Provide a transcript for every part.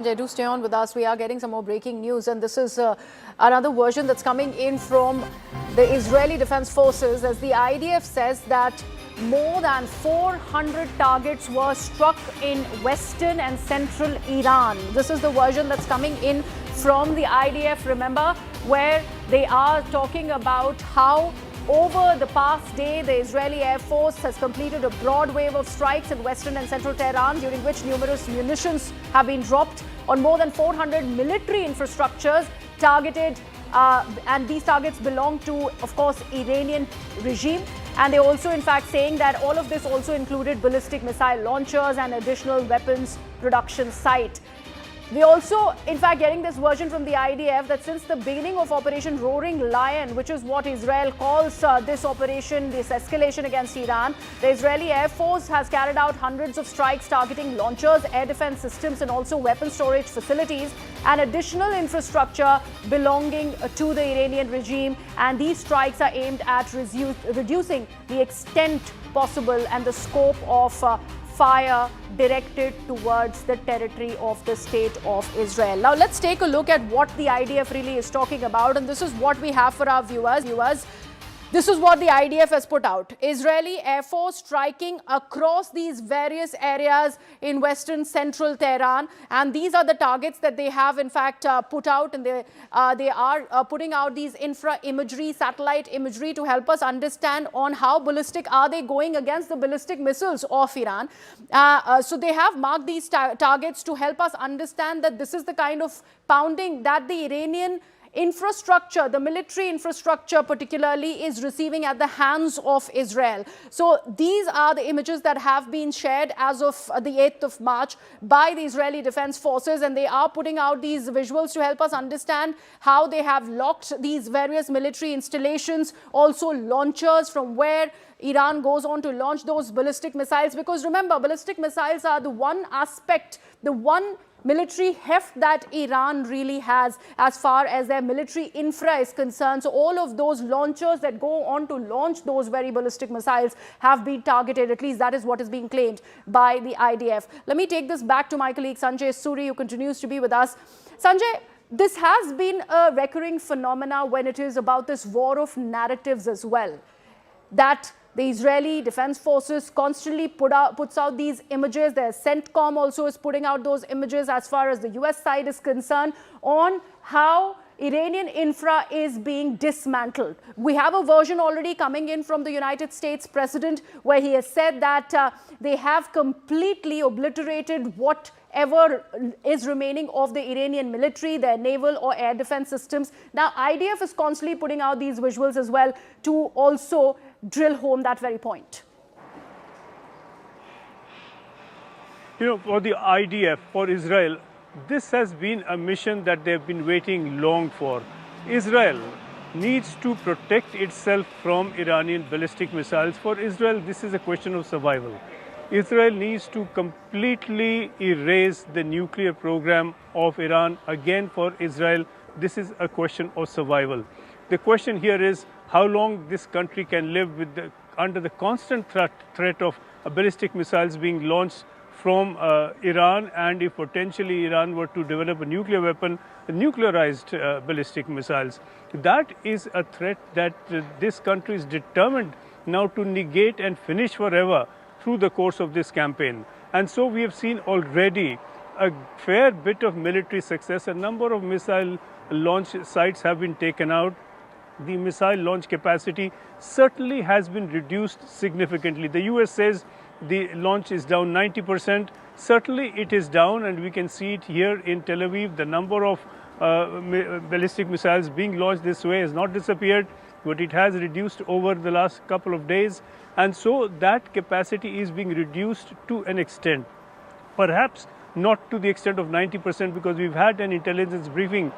Do stay on with us. We are getting some more breaking news, and this is another version that's coming in from the Israeli Defense Forces, as the IDF says that more than 400 targets were struck in western and central Iran. This is the version that's coming in from the IDF, remember, where they are talking about how over the past day, the Israeli Air Force has completed a broad wave of strikes in western and central Tehran, during which numerous munitions have been dropped on more than 400 military infrastructures targeted, and these targets belong to, of course, Iranian regime. And they're also, in fact, saying that all of this also included ballistic missile launchers and additional weapons production site. We also, in fact, getting this version from the IDF that since the beginning of Operation Roaring Lion, which is what Israel calls this operation, this escalation against Iran, the Israeli Air Force has carried out hundreds of strikes targeting launchers, air defense systems, and also weapon storage facilities and additional infrastructure belonging to the Iranian regime. And these strikes are aimed at reducing the extent possible and the scope of fire directed towards the territory of the state of Israel. Now let's take a look at what the IDF really is talking about, and this is what we have for our viewers. This is what the IDF has put out. Israeli Air Force striking across these various areas in western central Tehran, and these are the targets that they have in fact put out, and they are putting out these infra imagery, satellite imagery, to help us understand on how ballistic are they going against the ballistic missiles of Iran. So they have marked these targets to help us understand that this is the kind of pounding that the Iranian infrastructure, the military infrastructure particularly, is receiving at the hands of Israel. So these are the images that have been shared as of the 8th of March by the Israeli Defense Forces, and they are putting out these visuals to help us understand how they have locked these various military installations, also launchers from where Iran goes on to launch those ballistic missiles. Because remember, ballistic missiles are the one aspect, the one military heft that Iran really has as far as their military infra is concerned. So all of those launchers that go on to launch those very ballistic missiles have been targeted. At least that is what is being claimed by the IDF. Let me take this back to my colleague Sanjay Suri, who continues to be with us. Sanjay, this has been a recurring phenomena when it is about this war of narratives as well, that the Israeli Defense Forces constantly puts out these images. Their CENTCOM also is putting out those images as far as the US side is concerned on how Iranian infra is being dismantled. We have a version already coming in from the United States President, where he has said that they have completely obliterated whatever is remaining of the Iranian military, their naval or air defense systems. Now, IDF is constantly putting out these visuals as well to also drill home that very point. You know, for the IDF, for Israel, this has been a mission that they've been waiting long for. Israel needs to protect itself from Iranian ballistic missiles. For Israel, this is a question of survival. Israel needs to completely erase the nuclear program of Iran. Again, for Israel, this is a question of survival. The question here is how long this country can live with under the constant threat of ballistic missiles being launched from Iran, and if potentially Iran were to develop a nuclear weapon, nuclearized ballistic missiles. That is a threat that this country is determined now to negate and finish forever through the course of this campaign. And so we have seen already a fair bit of military success. A number of missile launch sites have been taken out. The missile launch capacity certainly has been reduced significantly. The US says the launch is down 90%. Certainly it is down, and we can see it here in Tel Aviv. The number of ballistic missiles being launched this way has not disappeared, but it has reduced over the last couple of days. And so that capacity is being reduced to an extent. Perhaps not to the extent of 90%, because we've had an intelligence briefing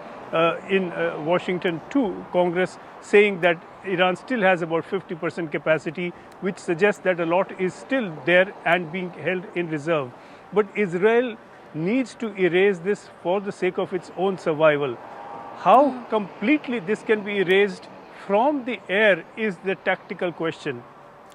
in Washington to Congress saying that Iran still has about 50% capacity, which suggests that a lot is still there and being held in reserve. But Israel needs to erase this for the sake of its own survival. How completely this can be erased from the air is the tactical question.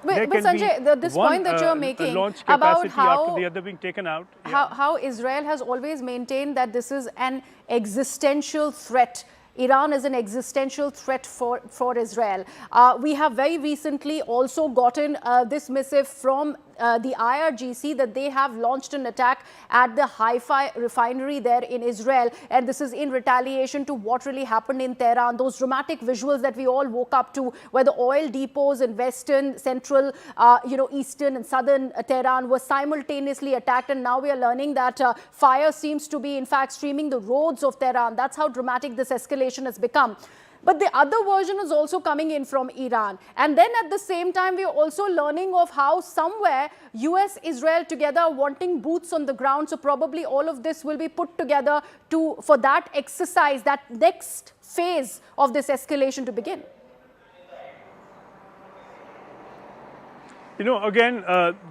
But Sanjay, this point that you're making launch about capacity how after the other being taken out. how Israel has always maintained that this is an existential threat. Iran is an existential threat for Israel. We have very recently also gotten this missive from the IRGC that they have launched an attack at the Haifa refinery there in Israel. And this is in retaliation to what really happened in Tehran. Those dramatic visuals that we all woke up to, where the oil depots in western, central, eastern and southern Tehran were simultaneously attacked. And now we are learning that fire seems to be, in fact, streaming the roads of Tehran. That's how dramatic this escalation has become. But the other version is also coming in from Iran. And then at the same time, we are also learning of how somewhere US, Israel together are wanting boots on the ground. So probably all of this will be put together for that exercise, that next phase of this escalation to begin. Again,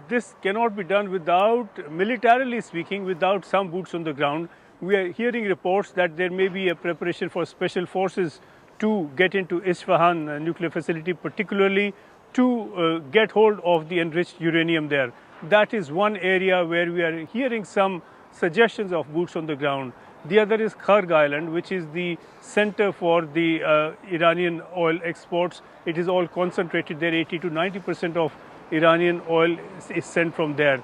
this cannot be done without, militarily speaking, without some boots on the ground. We are hearing reports that there may be a preparation for special forces to get into Isfahan nuclear facility, particularly to get hold of the enriched uranium there. That is one area where we are hearing some suggestions of boots on the ground. The other is Kharg Island, which is the center for the Iranian oil exports. It is all concentrated there. 80 to 90% of Iranian oil is sent from there.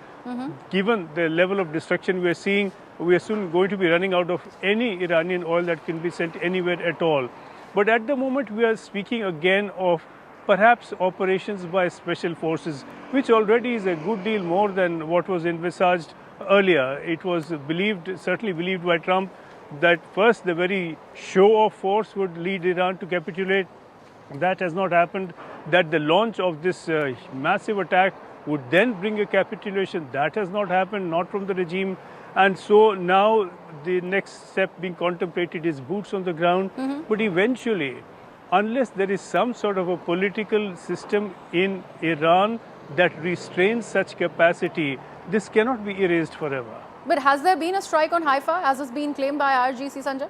Given the level of destruction we are seeing, we are soon going to be running out of any Iranian oil that can be sent anywhere at all. But at the moment, we are speaking again of perhaps operations by special forces, which already is a good deal more than what was envisaged earlier. It was believed, certainly believed by Trump, that first the very show of force would lead Iran to capitulate. That has not happened. That the launch of this massive attack would then bring a capitulation. That has not happened, not from the regime. And so now the next step being contemplated is boots on the ground. But eventually, unless there is some sort of a political system in Iran that restrains such capacity, this cannot be erased forever. But has there been a strike on Haifa, as has been claimed by IRGC, Sanjay?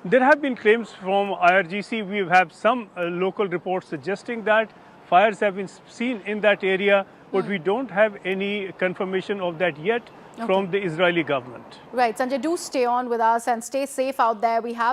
There have been claims from IRGC. We have some local reports suggesting that fires have been seen in that area, but we don't have any confirmation of that yet from the Israeli government. Right, Sanjay, do stay on with us and stay safe out there. We have